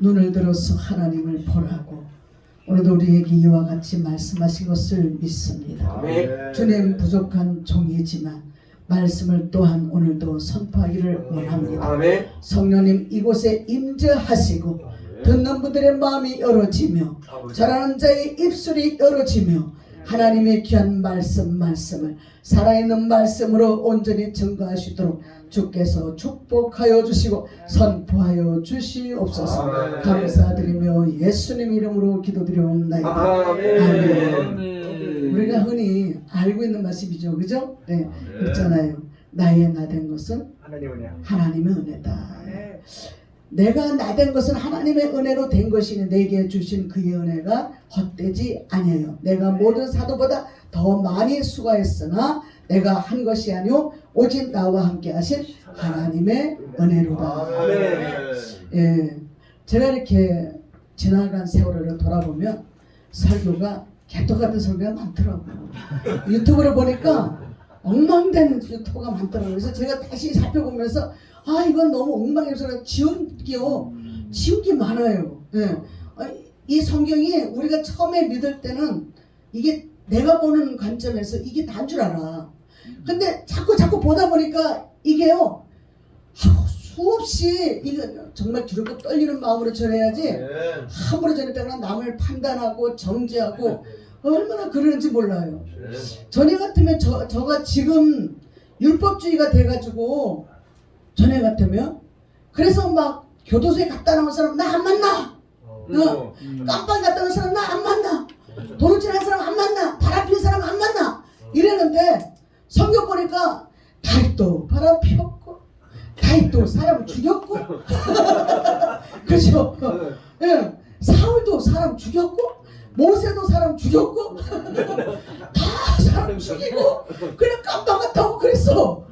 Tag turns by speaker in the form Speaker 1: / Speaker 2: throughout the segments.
Speaker 1: 눈을 들어서 하나님을 보라고 오늘도 우리에게 이와 같이 말씀하신 것을 믿습니다. 주님, 부족한 종이지만 말씀을 또한 오늘도 선포하기를 원합니다. 성령님, 이곳에 임재하시고 듣는 분들의 마음이 열어지며 절하는 자의 입술이 열어지며 하나님의 귀한 말씀을 살아있는 말씀으로 온전히 증거하시도록 주께서 축복하여 주시고 선포하여 주시옵소서. 감사드리며 예수님 이름으로 기도드리옵나이다. 아멘. 우리가 흔히 알고 있는 말씀이죠, 그죠? 네, 그렇잖아요. 나의 나된 것은 하나님의 은혜다. 내가 나된 것은 하나님의 은혜로 된 것이니 내게 주신 그의 은혜가 헛되지 아니에요. 내가 모든 사도보다 더 많이 수고했으나 내가 한 것이 아니오 오직 나와 함께 하신 하나님의 은혜로다. 예, 제가 이렇게 지나간 세월을 돌아보면 설교가 개떡 같은 설교가 많더라고요. 유튜브를 보니까 엉망된 유튜브가 많더라고요. 그래서 제가 다시 살펴보면서 아, 이건 너무 엉망이어서 지운 게 많아요. 예. 이 성경이 우리가 처음에 믿을 때는 이게 내가 보는 관점에서 이게 단 줄 알아. 근데 자꾸 보다 보니까 이게요, 수없이 이거 정말 두렵고 떨리는 마음으로 전해야지 함부로 전했다가 남을 판단하고 정죄하고 얼마나 그러는지 몰라요. 전에 같으면 저가 지금 율법주의가 돼가지고 전에 같으면 그래서 막 교도소에 갔다 나온 사람 나 안 만나, 깜빵 갔다 온 사람 나 안 만나, 도둑질 한 사람 안 만나, 바람 피운 사람 안 만나 이랬는데 성경 보니까 다윗도 바람 피웠고 다윗도 사람 죽였고 그죠? 예, 사울도 사람 죽였고 모세도 사람 죽였고 다 사람 죽이고 그냥 깜빵 갔다 오고 그랬어.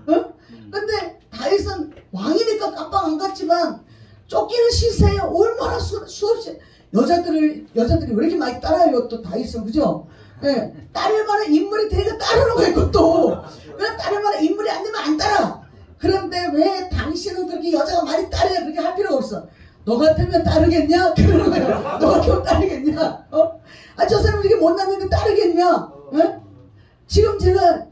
Speaker 1: 근데 다윗은 왕이니까 깜빵 안 갔지만 쫓기는 시세에 얼마나 수없이 여자들이 왜 이렇게 많이 따라요 또 다윗은, 그죠? 예, 따를 만한 인물이 되니까 따르는 거예요. 그것도 그냥 따를 만한 인물이 안 되면 안 따라. 그런데 왜 당신은 그렇게 여자가 많이 따르냐 그렇게 할 필요가 없어. 너 같으면 따르겠냐? 그러는 거야. 너 같으면 따르겠냐? 아, 저 사람 이렇게 못났는데 따르겠냐? 예? 지금 제가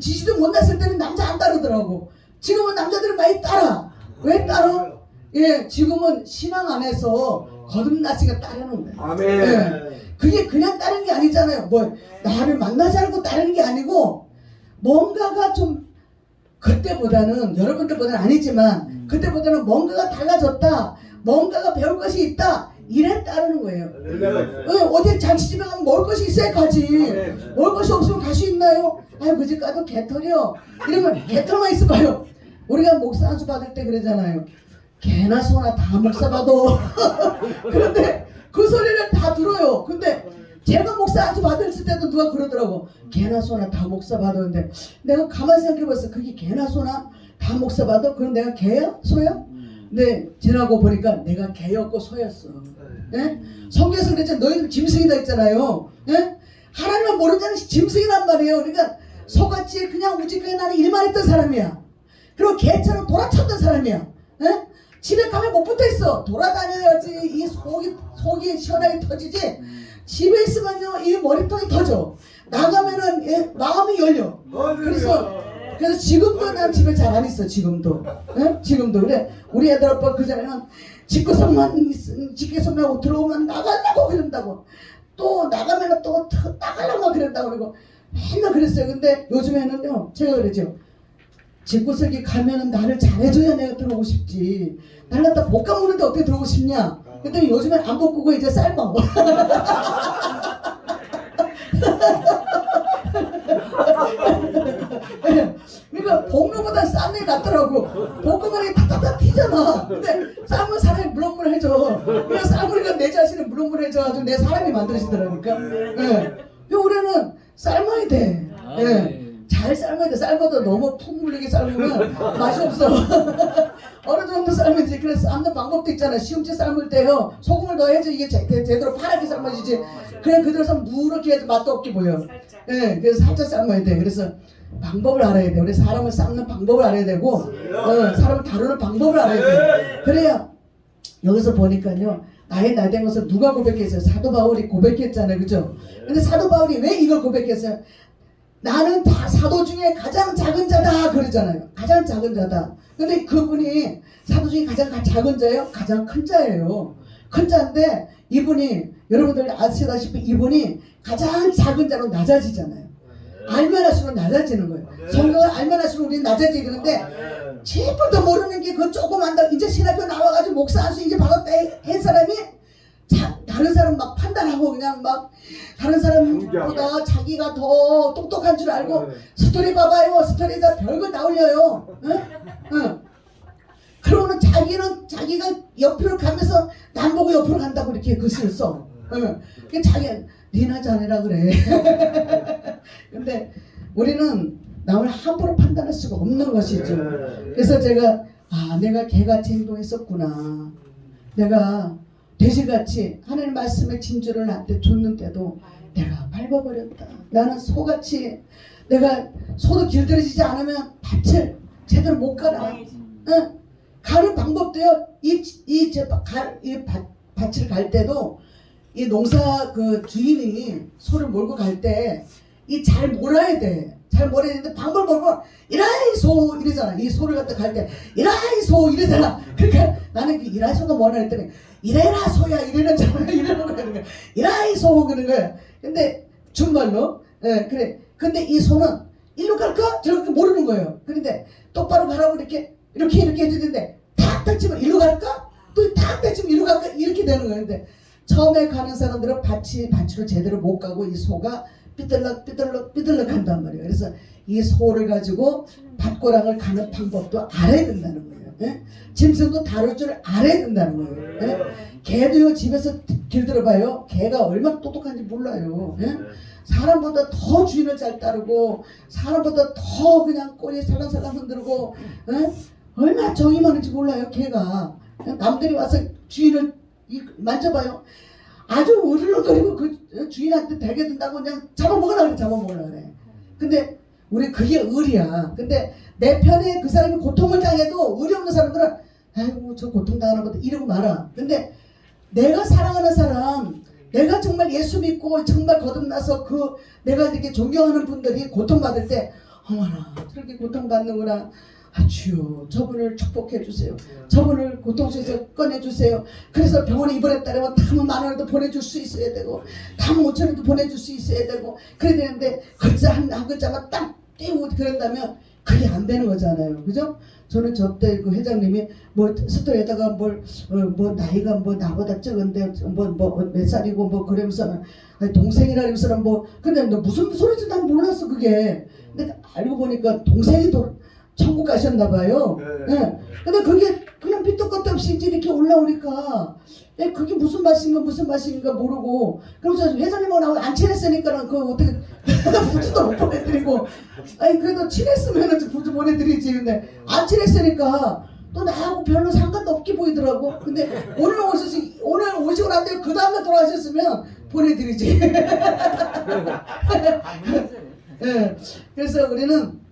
Speaker 1: 지지도 못났을 때는 남자 안 따르더라고. 지금은 남자들이 많이 따라. 왜 따라? 예, 지금은 신앙 안에서 거듭났으니까 따르는 거예요. 아멘. 예, 그게 그냥 따르는 게 아니잖아요. 뭐 나를 만나지 않고 따르는 게 아니고 뭔가가 좀 그때보다는 여러분들보다는 아니지만 그때보다는 뭔가가 달라졌다. 뭔가가 배울 것이 있다. 이래 따르는 거예요. 어디 잔치집에 가면 먹을 것이 있어야 가지. 먹을 것이 없으면 갈 수 있나요? 아유, 그 집 가도 개털이요. 이러면 개털만 있어봐요. 우리가 목사 안수 받을 때 그러잖아요. 개나 소나 다 목사 받아. 그런데 그 소리를 다 들어요. 근데 제가 목사 안수 받았을 때도 누가 그러더라고. 개나 소나 다 목사 받았는데 내가 가만히 생각해봤어. 그게 개나 소나 다 목사 받아? 그럼 내가 개야? 소야? 네, 지나고 보니까 내가 개였고 소였어. 네? 성경에서 그랬잖아. 너희들 짐승이다 했잖아요. 네? 하나님은 모르는 자는 짐승이란 말이에요. 그러니까 소같이 그냥 우직하게 나는 일만 했던 사람이야. 그리고 개처럼 돌아쳤던 사람이야. 네? 집에 가면 못 붙어있어. 돌아다녀야지 이 속이 시원하게 터지지. 집에 있으면요 이 머리통이 터져. 나가면은 마음이 열려. 그래서 지금도 난 집에 잘 안 있어. 지금도. 네? 지금도. 그래 우리 애들 아빠 그전에는 집구석만 하고 들어오면 나가려고 그런다고. 또 나가면 또 나가려고 그런다고 그러고 맨날 그랬어요. 근데 요즘에는요 제가 그러죠. 집구석에 가면은 나를 잘해줘야 내가 들어오고 싶지. 날 갖다 볶아 먹는데 어떻게 들어오고 싶냐. 근데 요즘엔 안 볶고 이제 삶아. 그러니까 볶는 거보다 삶는 게 낫더라고. 볶으면 탁탁탁 튀잖아. 근데 삶은 사람이 물렁물렁해져. 그래서 삶으니까 내 자신이 물렁물렁해져가지고 내 사람이 만들어지더라니까. 예. 우리는 삶아야 돼. 예. 잘 삶아야 돼. 삶아도 너무 푹 물리게 삶으면 맛이 없어. 어느 정도 삶은지. 그래서 삶는 방법도 있잖아. 시금치 삶을 때요 소금을 넣어야지 이게 제대로 파랗게 삶아지지. 그냥 그대로 삶으면 누렇게 해도 맛도 없게 보여. 예, 그래서 살짝 삶아야 돼. 그래서 방법을 알아야 돼. 우리 사람을 삶는 방법을 알아야 되고 사람을 다루는 방법을 알아야 돼. 그래야 여기서 보니까요. 나이 된 것을 누가 고백했어요? 사도 바울이 고백했잖아요. 그죠? 근데 사도 바울이 왜 이걸 고백했어요? 나는 다 사도 중에 가장 작은 자다 그러잖아요. 가장 작은 자다. 근데 그분이 사도 중에 가장 작은 자예요? 가장 큰 자예요. 큰 자인데 이분이 여러분들 아시다시피 이분이 가장 작은 자로 낮아지잖아요. 알면 할수록 낮아지는 거예요. 성경을 알면 할수록 우리는 낮아지는데 제일부터 모르는 게 그 조금 안다. 이제 신학교 나와가지고 목사 할 수 이제 받았다 한 사람이 다른 사람 막 판단하고 그냥 막 다른 사람보다 자기가 더 똑똑한 줄 알고 스토리 봐봐요. 스토리에다 별걸 다 올려요. 응? 그러고는 자기는 자기가 옆으로 가면서 남 보고 옆으로 간다고 이렇게 글씨를 써. 응. 자기는 니나 잘해라 그래. 근데 우리는 남을 함부로 판단할 수가 없는 것이죠. 그래서 제가 내가 개같이 행동했었구나. 내가 돼지같이 하나님 말씀의 진주를 나한테 줬는데도 내가 밟아버렸다. 나는 소같이 내가 소도 길들여지지 않으면 밭을 제대로 못 가라. 응? 가는 방법도요. 밭을 갈 때도 이 농사 그 주인이 소를 몰고 갈 때 이 잘 몰아야 돼. 잘 몰아야 되는데 방법을 모르고 이라이 소 이러잖아. 이 소를 갖다 갈 때 이라이 소 이러잖아. 그러니까 나는 그 이라이 소가 뭐냐 했더니 이래라 소야 이러는 잖아. 이러는 거야. 그러니까 이라이 소 그러는 거야. 근데 준말로 그래. 근데 이 소는 일로 갈까? 저렇게 모르는 거예요. 그런데 똑바로 가라고 이렇게 해주는데 탁탁 치면 일로 갈까? 또 탁탁 치면 일로 갈까? 이렇게 되는 거예요. 근데 처음에 가는 사람들은 밭으로 제대로 못 가고 이 소가 삐들럭 한단 말이에요. 그래서 이 소를 가지고 밭고랑을 가는 방법도 알아야 된다는 거예요. 예? 짐승도 다룰 줄 알아야 된다는 거예요. 예? 개도요 집에서 길들여봐요. 개가 얼마나 똑똑한지 몰라요. 예? 사람보다 더 주인을 잘 따르고 사람보다 더 그냥 꼬리 살랑살랑 흔들고 예? 얼마나 정이 많은지 몰라요. 개가 남들이 와서 주인을 만져봐요. 아주 으르렁거리고 그 주인한테 대게 된다고 그냥 잡아먹으라 그래. 근데 우리 그게 의리야. 근데 내 편에 그 사람이 고통을 당해도 의리 없는 사람들은 아이고 저 고통당하는 것도 이러고 말아. 근데 내가 사랑하는 사람, 내가 정말 예수 믿고 정말 거듭나서 그 내가 이렇게 존경하는 분들이 고통받을 때 어머나 저렇게 고통받는구나. 주여 저분을 축복해 주세요. 저분을 고통 속에서 꺼내주세요. 그래서 병원에 입원했다면 담은 10,000원도 보내줄 수 있어야 되고 담은 5,000원도 보내줄 수 있어야 되고 그래야 되는데 글자 한 글자만 딱 띄우고 그런다면 그게 안 되는 거잖아요. 그죠? 저는 저때 그 회장님이 뭐 스토리에다가 뭐 나이가 뭐 나보다 적은데 몇 살이고 뭐 그러면서는 동생이라 그러면서는 뭐 근데 너 무슨 소리인지 난 몰랐어 그게. 근데 알고 보니까 동생이 천국 가셨나봐요. 네. 근데 그게 그냥 밑도 끝도 없이 이렇게 올라오니까 그게 무슨 말씀인가 모르고 그러면서 회장님하고 안 친했으니까는 그 어떻게 부주도 못 보내드리고 아니 그래도 친했으면 부주 보내드리지. 근데 안 친했으니까 또 나하고 별로 상관도 없게 보이더라고. 근데 오늘 오시고 난 뒤에 그 다음날 돌아가셨으면 보내드리지. 네. 그래서 우리는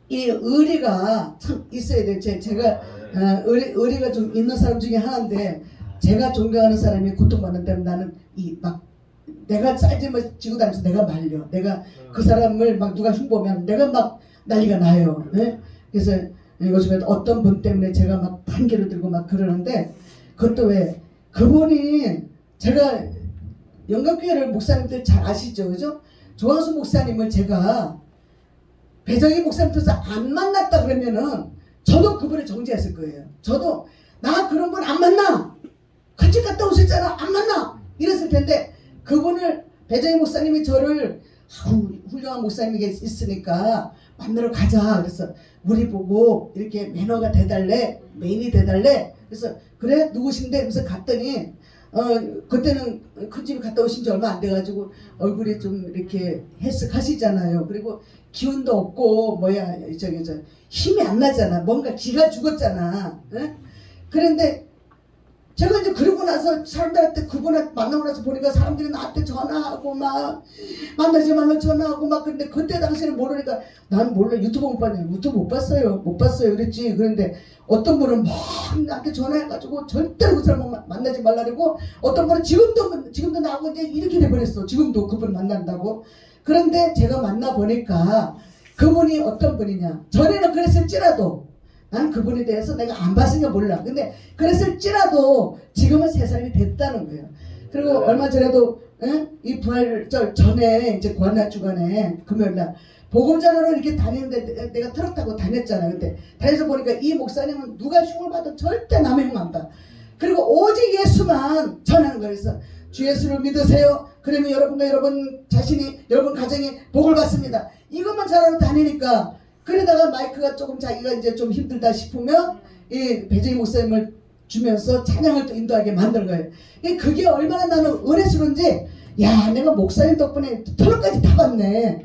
Speaker 1: 이 의리가 참 있어야 돼요. 제가 의리가 좀 있는 사람 중에 하나인데 제가 존경하는 사람이 고통받는 때는 나는 내가 쌀짐을 지고 다니면서 내가 말려. 내가 그 사람을 막 누가 흉보면 내가 막 난리가 나요. 네? 그래서 요즘에 어떤 분 때문에 제가 막 판결을 들고 막 그러는데 그것도 왜 그분이 제가 영광교회를 목사님들 잘 아시죠, 그죠? 조항수 목사님을 제가 배정희 목사님께서 안 만났다 그러면은 저도 그분을 정지했을 거예요. 저도 나 그런 분 안 만나. 같이 갔다 오셨잖아. 안 만나. 이랬을 텐데 그분을 배정희 목사님이 저를 훌륭한 목사님이 있으니까 만나러 가자. 그래서 우리 보고 이렇게 매너가 돼달래. 메인이 돼달래. 그래서 그래 누구신데? 그래서 갔더니 그때는 큰 집에 갔다 오신 지 얼마 안 돼가지고 얼굴이 좀 이렇게 해쓱하시잖아요. 그리고 기운도 없고 힘이 안 나잖아. 뭔가 기가 죽었잖아. 에? 그런데 제가 이제 그러고 나서 사람들한테 그분을 만나고 나서 보니까 사람들이 나한테 전화하고 막 만나지 말라 전화하고 막. 근데 그때 당시에는 모르니까 난 몰라. 유튜브 못 봤냐. 유튜브 못 봤어요 그랬지. 그런데 어떤 분은 막 나한테 전화해가지고 절대로 그 사람 만나지 말라고. 어떤 분은 지금도 나하고 이제 이렇게 돼버렸어. 지금도 그분 만난다고. 그런데 제가 만나보니까 그분이 어떤 분이냐. 전에는 그랬을지라도 난 그분에 대해서 내가 안 봤으니까 몰라. 근데 그랬을지라도 지금은 세 사람이 됐다는 거예요. 그리고 얼마 전에도 이 부활절 전에 이제 관할 주간에 금요일날 복음 전하러 이렇게 다니는데 내가 트럭 타고 다녔잖아. 근데 다녀서 보니까 이 목사님은 누가 흉을 봐도 절대 남의 흉 안 봐. 그리고 오직 예수만 전하는 거예요. 그래서 주 예수를 믿으세요. 그러면 여러분과 여러분 자신이 여러분 가정이 복을 받습니다. 이것만 전하러 다니니까. 그러다가 마이크가 조금 자기가 이제 좀 힘들다 싶으면 이 배정희 목사님을 주면서 찬양을 또 인도하게 만든 거예요. 그게 얼마나 나는 은혜스러운지. 야, 내가 목사님 덕분에 터널까지 타봤네.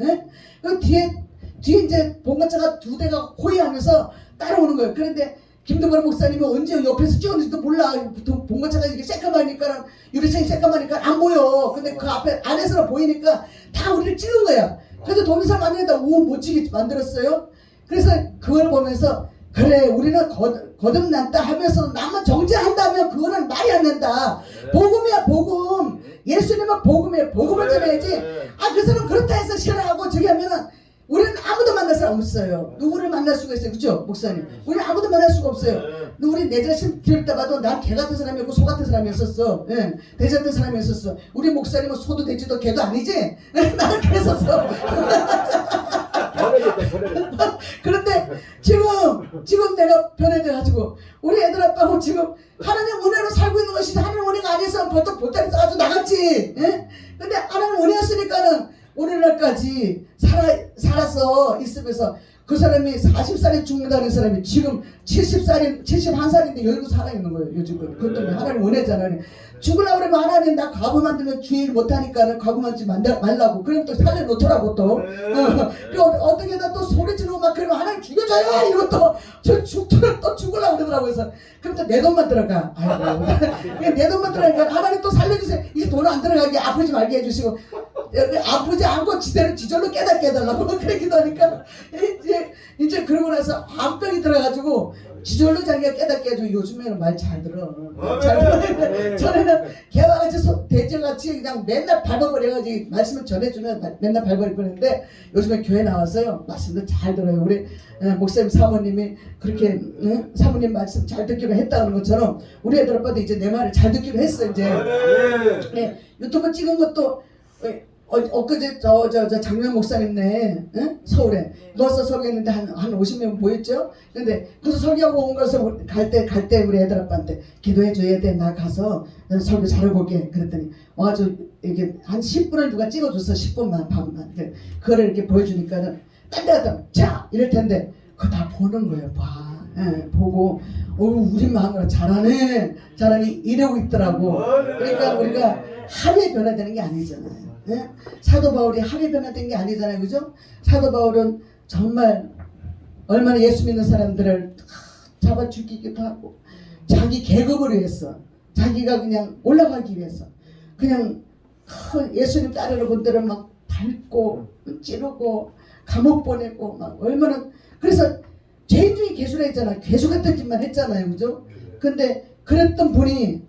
Speaker 1: 그 뒤에 이제 봉가차가 2대가 호위하면서 따라오는 거예요. 그런데 김동관 목사님이 언제 옆에서 찍었는지도 몰라. 봉가차가 이게 새까마니까 유리창이 새까마니까 안 보여. 근데 그 앞에 안에서 보이니까 다 우리를 찍은 거야. 그래서 도민사 만들다 멋지게 만들었어요. 그래서 그걸 보면서 그래 우리는 거듭났다 하면서 나만 정죄한다면 그거는 말이 안 된다. 복음이야 복음. 예수님은 복음이에요. 복음을 전해야지. 그 사람 그렇다 해서 싫어하고 저기 하면은 우리는 아무도 만날 사람 없어요. 누구를 만날 수가 있어요. 그죠 목사님? 우리는 아무도 만날 수가 없어요. 우리 내 자신 들을 때 봐도 난 개 같은 사람이었고 소 같은 사람이었었어. 돼지 같은 사람이었었어. 우리 목사님은 소도 돼지도 개도 아니지? 나는 그랬었어. 그런데 지금 내가 변해돼가지고 우리 애들 아빠하고 지금 하나님 은혜로 살고 있는 것이 하나님 은혜가 아니었으면 벌떡 볼따리 써가지고 나갔지. 근데 하나님 은혜였으니까는 오늘날까지 살아서 있으면서 그 사람이 40살에 죽는다는 사람이 지금 71살인데 여기도 살아있는 거예요. 요즘 그것 때문에 하나님 은혜잖아요. 죽으려고 그러면 하나님 나 과부 만들면 주일 못하니까는 과부 만들지 말라고. 그러면 또 살려놓더라고 또. 그 어떻게든 또 소리 지르고 막 그러면 하나님 죽여줘요 이러고 저 죽도록 또 죽으려고 그러더라고요. 그래서 그럼 또 내 돈만 들어가. 아이고. 내 돈만 들어가니까 하나님 또 살려주세요. 이제 돈 안 들어가게 아프지 말게 해주시고 아프지 않고 지절로 깨닫게 해달라고 그렇기도 하니까 이제 그러고 나서 암병이 들어가지고 지절로 자기가 깨닫게 해주고 요즘에는 말 잘 들어. 잘 들어. 전에는 걔와 같이 대저같이 그냥 맨날 밟아버려가지고 말씀을 전해주면 맨날 밟아버리는데 요즘에 교회 나와서요 말씀도 잘 들어요. 우리 목사님 사모님이 그렇게 사모님 말씀 잘 듣기로 했다는 것처럼 우리 애들 아빠도 이제 내 말을 잘 듣기로 했어. 이제 유튜브 찍은 것도 엊그제 저 장면 목사님네 서울에 누워서 설교했는데 한 50명 보였죠. 근데 그래서 설교하고 온 것을 갈 때 우리 애들 아빠한테 기도해 줘야 돼. 나 가서 설교 잘하고 오게. 그랬더니 와가지고 이게 한 10분을 누가 찍어줬어. 10분만 반만. 그거를 이렇게 보여주니까는 딴 데 갔다 자 이럴 텐데 그거 다 보는 거예요. 봐. 보고 우리 마음으로 잘하네 이러고 있더라고. 그러니까 우리가 하루에 변화되는 게 아니잖아요. 사도 바울이 하루에 변화된 게 아니잖아요. 그죠? 사도 바울은 정말 얼마나 예수 믿는 사람들을 잡아 죽이기도 하고 자기 계급을 위해서 자기가 그냥 올라가기 위해서 그냥 예수님 따르는 분들을 막 밟고 찌르고 감옥 보내고 막 얼마나. 그래서 죄인 중에 괴수라 했잖아요. 괴수 같은 짓만 했잖아요. 그죠? 근데 그랬던 분이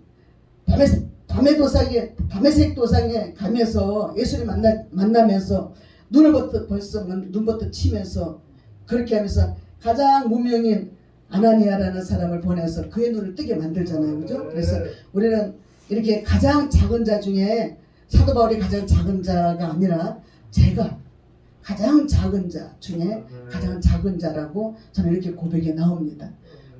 Speaker 1: 담에색 도상에 가면서 예수를 만나면서 눈부터 치면서 그렇게 하면서 가장 무명인 아나니아라는 사람을 보내서 그의 눈을 뜨게 만들잖아요. 그죠? 그래서 우리는 이렇게 가장 작은 자 중에 사도 바울이 가장 작은 자가 아니라 제가 가장 작은 자 중에 가장 작은 자라고 저는 이렇게 고백이 나옵니다.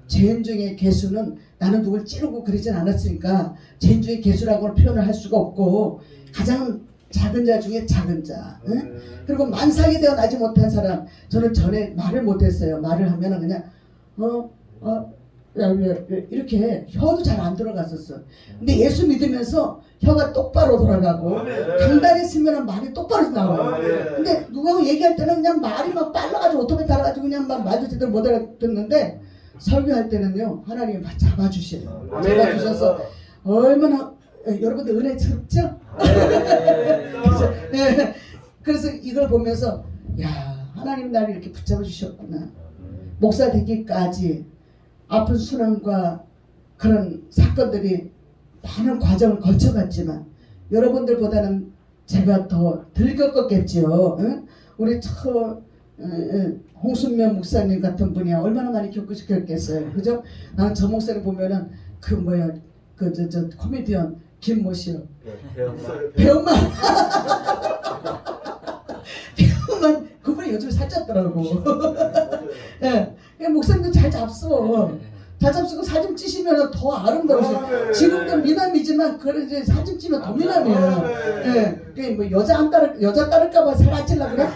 Speaker 1: 죄인 중에 괴수는 나는 누굴 찌르고 그러진 않았으니까 죄인 중에 괴수라고는 표현을 할 수가 없고 가장 작은 자 중에 작은 자. 그리고 만삭이 되어 나지 못한 사람. 저는 전에 말을 못했어요. 말을 하면은 그냥 이렇게 혀도 잘 안 들어갔었어. 근데 예수 믿으면서 혀가 똑바로 돌아가고 강단에 있으면 말이 똑바로 나와요. 근데 누구하고 얘기할 때는 그냥 말이 막 빨라가지고 오토바이 타가지고 그냥 막 말도 제대로 못 알아듣는데 설교할 때는요 하나님이 막 잡아주셔요. 잡아주셔서 얼마나 여러분들 은혜스럽죠? 그래서 이걸 보면서 야 하나님 나를 이렇게 붙잡아 주셨구나. 목사 되기까지 아픈 순환과 그런 사건들이 많은 과정을 거쳐갔지만 여러분들보다는 제가 더 덜 겪었겠죠. 응? 우리 홍순명 목사님 같은 분이 얼마나 많이 겪으셨겠어요. 그죠? 나는 저 목사님 보면은 그 뭐야 저 코미디언 김모 씨요. 배엄마. 배엄마 그분이 요즘 살쪘더라고. 예, 목사님도 잘 잡숴. 잘 잡수고 사진 찌시면 더 아름다우셔. 지금도 미남이지만 그래 이제 사진 찌면 더 미남이에요. 예, 그 뭐 여자 따를까봐 살 안 찔라 그래?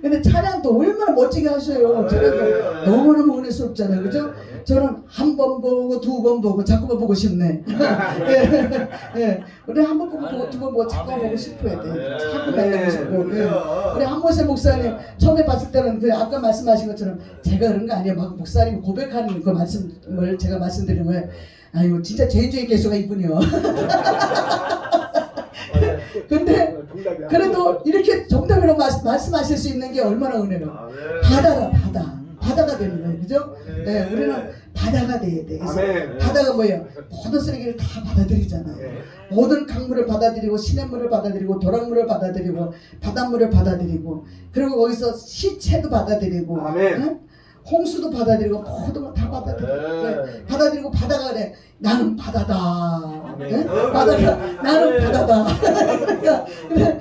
Speaker 1: 근데 찬양도 얼마나 멋지게 하셔요. 저는 너무너무 은혜스럽잖아요. 그죠? 저는 한 번 보고 두 번 보고 자꾸만 보고 싶네. 예. 우리 한 번 보고 두 번 보고 자꾸만 보고 싶어야 돼. 자꾸 만나고 싶고. 예. 우리 한모세 목사님 처음에 봤을 때는 그 아까 말씀하신 것처럼 제가 그런 거 아니에요. 막 목사님 고백하는 그 말씀을 제가 말씀드린 거예요. 아유 진짜 죄인중에 계셔가 이분이요. 근데 그래도 이렇게 정답으로 말씀하실 수 있는 게 얼마나 은혜로. 바다가 되는 거예요. 그죠? 네, 우리는 바다가 돼야 돼. 바다가 뭐예요? 모든 쓰레기를 다 받아들이잖아요. 모든 강물을 받아들이고 시냇물을 받아들이고 도랑물을 받아들이고 바닷물을 받아들이고 그리고 거기서 시체도 받아들이고 응? 홍수도 받아들이고 모든 걸 다 받아들이고 받아들이고 바다가 그래 나는 바다다. 네? 바다가 나는 바다다. 그러니까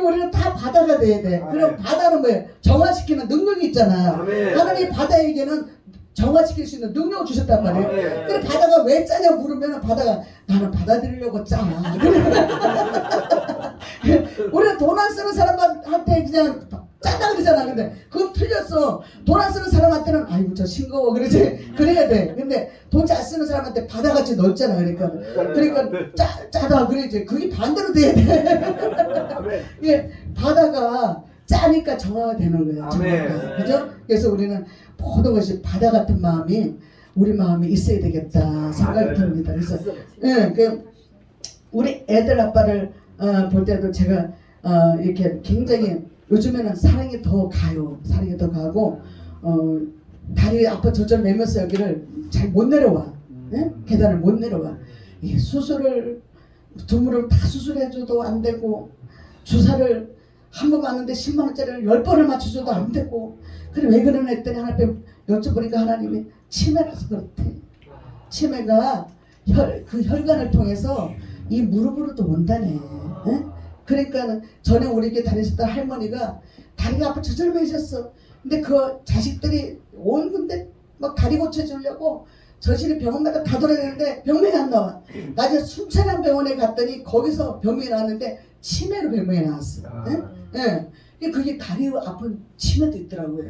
Speaker 1: 우리는 다 바다가 돼야 돼. 그럼 바다는 뭐예요? 정화시키는 능력이 있잖아. 하나님 바다에게는 정화시킬 수 있는 능력을 주셨단 말이에요. 근데 바다가 왜 짜냐 물으면 바다가 나는 받아들이려고 짜. 우리는 돈 안 쓰는 사람한테 그냥 짜다 그러잖아. 근데 그건 틀렸어. 돈 안 쓰는 사람한테는 아이고 저 싱거워 그러지. 그래야 돼. 근데 돈 잘 쓰는 사람한테 바다같이 넓잖아. 그러니까 짜다 그러지. 그게 반대로 돼야 돼. 이게 바다가 짜니까 정화가 되는 거예요. 정화가. 그죠? 그래서 우리는 모든 것이 바다 같은 마음이 우리 마음에 있어야 되겠다 생각이 듭니다. 그래서 우리 애들 아빠를 볼 때도 제가 이렇게 굉장히 요즘에는 사랑이 더 가요. 사랑이 더 가고 다리 아파 저절 매면서 여기를 잘 못 내려와. 계단을 못 내려와. 수술을 두무를 다 수술해줘도 안 되고 주사를 한 번 맞는데 10만 원짜리를 10번을 맞춰줘도 안 되고 그래 왜 그러나 했더니 하나님 여쭤보니까 하나님이 치매라서 그렇대. 치매가 그 혈관을 통해서 이 무릎으로도 온다네. 그러니까 전에 우리 게 다니셨던 할머니가 다리가 아파 저절매셨어. 근데 그 자식들이 온 군데 막 다리 고쳐주려고 저실이 병원마다 다 돌아다니는데 병명이 안 나와. 나중에 순천향 병원에 갔더니 거기서 병명이 나왔는데 치매로 병명이 나왔어. 그게 다리 아픈 치매도 있더라고요.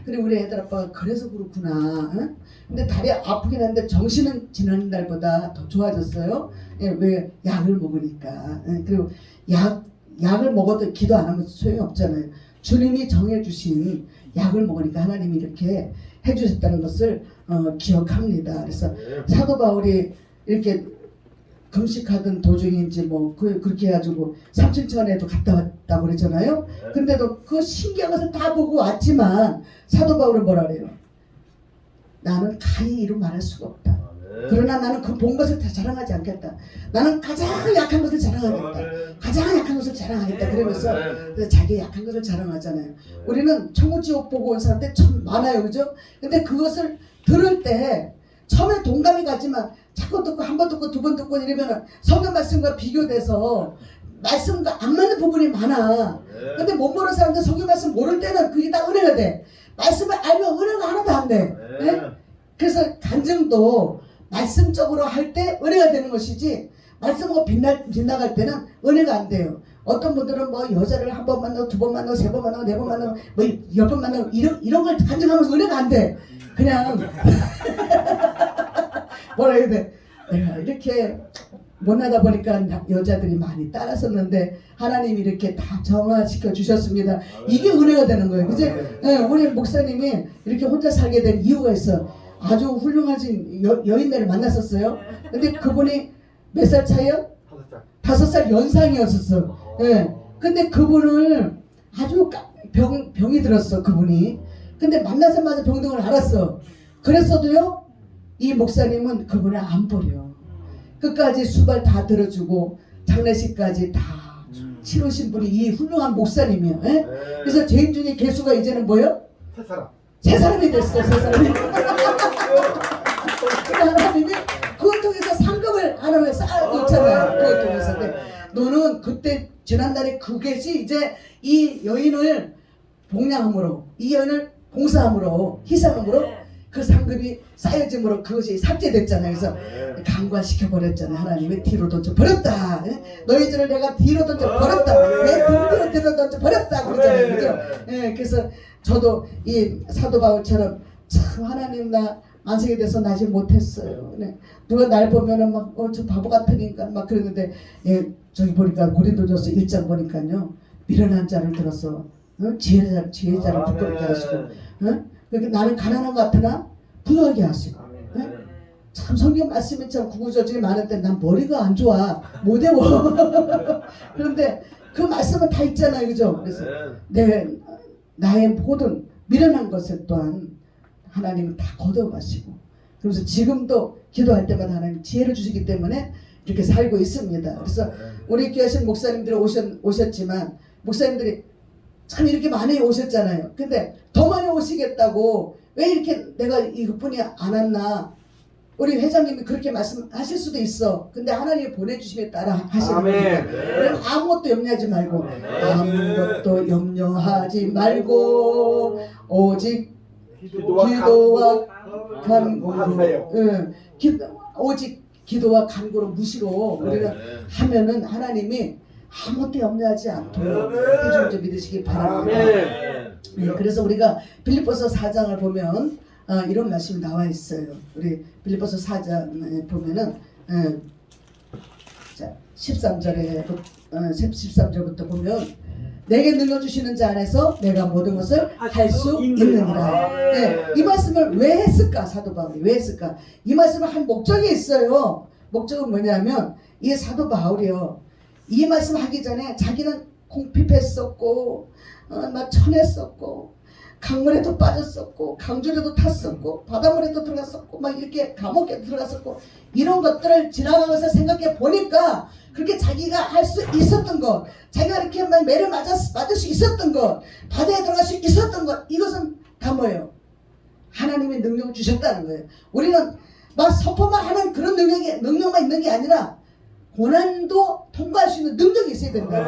Speaker 1: 근데 우리 애들 아빠가 그래서 그렇구나. 근데 다리 아프긴 한데 정신은 지난달보다 더 좋아졌어요. 왜 약을 먹으니까. 그리고 약을 먹어도 기도 안 하면 소용이 없잖아요. 주님이 정해주신 약을 먹으니까 하나님이 이렇게 해주셨다는 것을 기억합니다. 그래서 사도 바울이 이렇게 금식하던 도중인지 뭐 그렇게 해가지고 삼층천에도 갔다 왔다고 그러잖아요. 근데도 그 신기한 것을 다 보고 왔지만 사도 바울은 뭐라 그래요? 나는 가히 이루 말할 수가 없다. 그러나 나는 그 본 것을 다 자랑하지 않겠다. 나는 가장 약한 것을 자랑하겠다. 가장 약한 것을 자랑하겠다. 그러면서 자기 약한 것을 자랑하잖아요. 우리는 천국지옥 보고 온 사람들 참 많아요. 그죠? 근데 그것을 들을 때 처음에 동감이 가지만 자꾸 듣고 한 번 듣고 두 번 듣고 이러면 성경 말씀과 비교돼서 말씀과 안 맞는 부분이 많아. 근데 못 모르는 사람들 성경 말씀 모를 때는 그게 다 은혜가 돼. 말씀을 알면 은혜가 하나도 안 돼. 네? 그래서 간증도 말씀적으로 할 때 은혜가 되는 것이지 말씀으로 빗나갈 때는 은혜가 안 돼요. 어떤 분들은 뭐 여자를 한 번 만나고 두 번 만나고 세 번 만나고 네 번 만나고 뭐 10번 만나고 이런 걸 간증하면서 은혜가 안 돼. 그냥 뭐라 해야 돼. 내가 이렇게 못나다 보니까 여자들이 많이 따랐었는데 하나님이 이렇게 다 정화시켜 주셨습니다. 이게 은혜가 되는 거예요. 그제 우리 목사님이 이렇게 혼자 살게 된 이유가 있어. 아주 훌륭하신 여인들을 만났었어요. 근데 그분이 몇 살 차이요? 5살 연상이었었어. 예. 근데 그분을 아주 병이 들었어, 그분이. 근데 만나자마자 병든 걸 알았어. 그랬어도요, 이 목사님은 그분을 안 버려. 끝까지 수발 다 들어주고 장례식까지 다 치르신 분이 이 훌륭한 목사님이에요. 예? 그래서 죄인 중에 개수가 이제는 뭐예요? 세 사람이 됐어. 세 사람이. 하나님이 그걸 통해서 상급을 하나님에 쌓아놓잖아요. 그걸 통해서. 근데 너는 그때 지난달에 그것이 이제 이 여인을 봉양함으로, 이 여인을 봉사함으로, 희생함으로 그 상급이 쌓여짐으로 그것이 삭제됐잖아요. 그래서 간과시켜버렸잖아요. 하나님이 뒤로 던져버렸다. 너희들을 내가 뒤로 던져버렸다. 내 등 뒤로 던져버렸다. 그러잖아요. 그죠? 예, 그래서 저도 이 사도 바울처럼 참 하나님 나 안색에 대해서 나지 못했어요. 네. 누가 날 보면은 막 저 바보 같은 인간 막 그러는데 예, 저기 보니까 고린도전서 1장 보니까요. 미련한 자를 들어서 지혜자를 부끄럽게 하시고 그렇게 나는 가난한 것 같으나 부유하게 하시고 참 성경 말씀이 참 구구절절이 많은데 난 머리가 안 좋아 못 외워. 그런데 그 말씀은 다 있잖아요. 그죠? 그래서 나의 모든 미련한 것을 또한 하나님은 다 거둬가시고 그래서 지금도 기도할 때마다 하나님 지혜를 주시기 때문에 이렇게 살고 있습니다. 그래서 우리 교회 하신 목사님들이 오셨지만 목사님들이 참 이렇게 많이 오셨잖아요. 근데 더 많이 오시겠다고 왜 이렇게 내가 이것뿐이 안 왔나. 우리 회장님이 그렇게 말씀하실 수도 있어. 근데 하나님이 보내주심에 따라 하시는 겁니다. 그럼 아무것도 염려하지 말고 아무것도 염려하지 말고 오직 기도와 간구로 오직 기도와 간구로 무시로 우리가 하면은 하나님이 아무것도 염려하지 않도록 해주는 줄 믿으시기 바랍니다. 네, 그래서 우리가 빌립보서 4장을 보면 이런 말씀이 나와 있어요. 우리 빌립보서 4장에 보면은 자 13절부터 보면 내게 늘려주시는 자 안에서 내가 모든 것을 할 수 있느니라. 네, 이 말씀을 왜 했을까? 사도 바울이 왜 했을까? 이 말씀을 한 목적이 있어요. 목적은 뭐냐면 이 사도 바울이요. 이 말씀을 하기 전에 자기는 궁핍했었고 막 천했었고 강물에도 빠졌었고 강줄에도 탔었고 바닷물에도 들어갔었고 막 이렇게 감옥에 들어갔었고 이런 것들을 지나가면서 생각해 보니까 그렇게 자기가 할 수 있었던 것, 자기가 이렇게 막 매를 맞을 수 있었던 것, 바다에 들어갈 수 있었던 것, 이것은 다 뭐예요? 하나님이 능력을 주셨다는 거예요. 우리는 막 선포만 하는 그런 능력만 있는 게 아니라 고난도 통과할 수 있는 능력이 있어야 된다.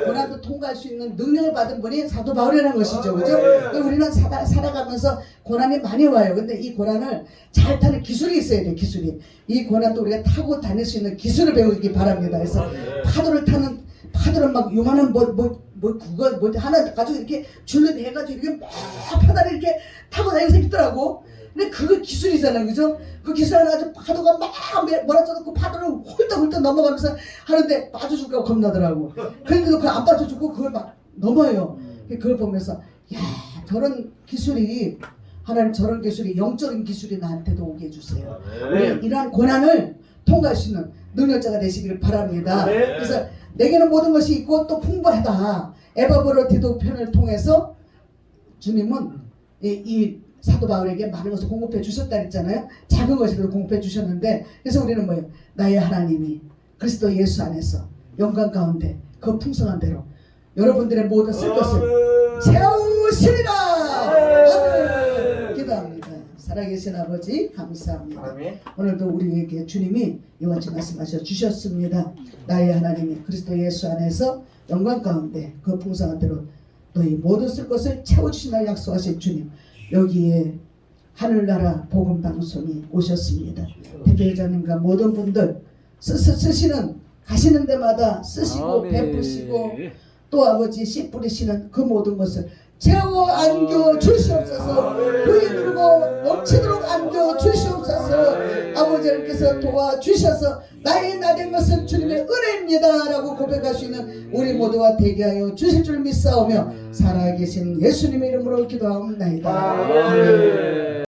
Speaker 1: 고난도 통과할 수 있는 능력을 받은 분이 사도 바울이라는 것이죠. 그죠? 우리는 살아가면서 고난이 많이 와요. 근데 이 고난을 잘 타는 기술이 있어야 돼. 기술이. 이 고난도 우리가 타고 다닐 수 있는 기술을 배우기 바랍니다. 그래서 파도를 막 요만한 그거 하나 가지고 이렇게 줄로 해가지고 이렇게 막 바다를 이렇게 타고 다니는 사람이 있더라고. 근데 그거 기술이잖아요. 그죠? 그 기술 하나 가지고 파도가 막 몰아쳐놓고 파도를 홀떡홀떡 넘어가면서 하는데 빠져줄까 겁나더라고. 그런데도 그걸 안 빠져주고 그걸 막 넘어요. 그걸 보면서 야 저런 기술이 하나님 저런 기술이 영적인 기술이 나한테도 오게 해주세요. 우리 이러한 고난을 통과할 수 있는 능력자가 되시기를 바랍니다. 그래서 내게는 모든 것이 있고 또 풍부하다. 에바브로디도 편을 통해서 주님은 이 사도 바울에게 많은 것을 공급해 주셨다 했잖아요. 작은 것이라도 공급해 주셨는데 그래서 우리는 뭐예요? 나의 하나님이 그리스도 예수 안에서 영광 가운데 그 풍성한 대로 여러분들의 모든 쓸 것을 채우시리라. 기도합니다. 살아계신 아버지 감사합니다. 오늘도 우리에게 주님이 이와 같이 말씀하셔 주셨습니다. 나의 하나님이 그리스도 예수 안에서 영광 가운데 그 풍성한 대로 너희 모든 쓸 것을 채워주신다 약속하신 주님, 여기에 하늘나라 복음방송이 오셨습니다. 대표회장님과 모든 분들 쓰시는 가시는 데마다 쓰시고 베푸시고 또 아버지 씨 뿌리시는 그 모든 것을 채워 안겨 주시옵소서. 그에 누르고 넘치도록 안겨 주시옵소서. 아버지 하나님께서 도와주셔서 나의 나된 것은 주님의 은혜입니다 라고 고백할 수 있는 우리 모두가 되게 하여 주실 줄 믿사오며 살아계신 예수님의 이름으로 기도하옵나이다.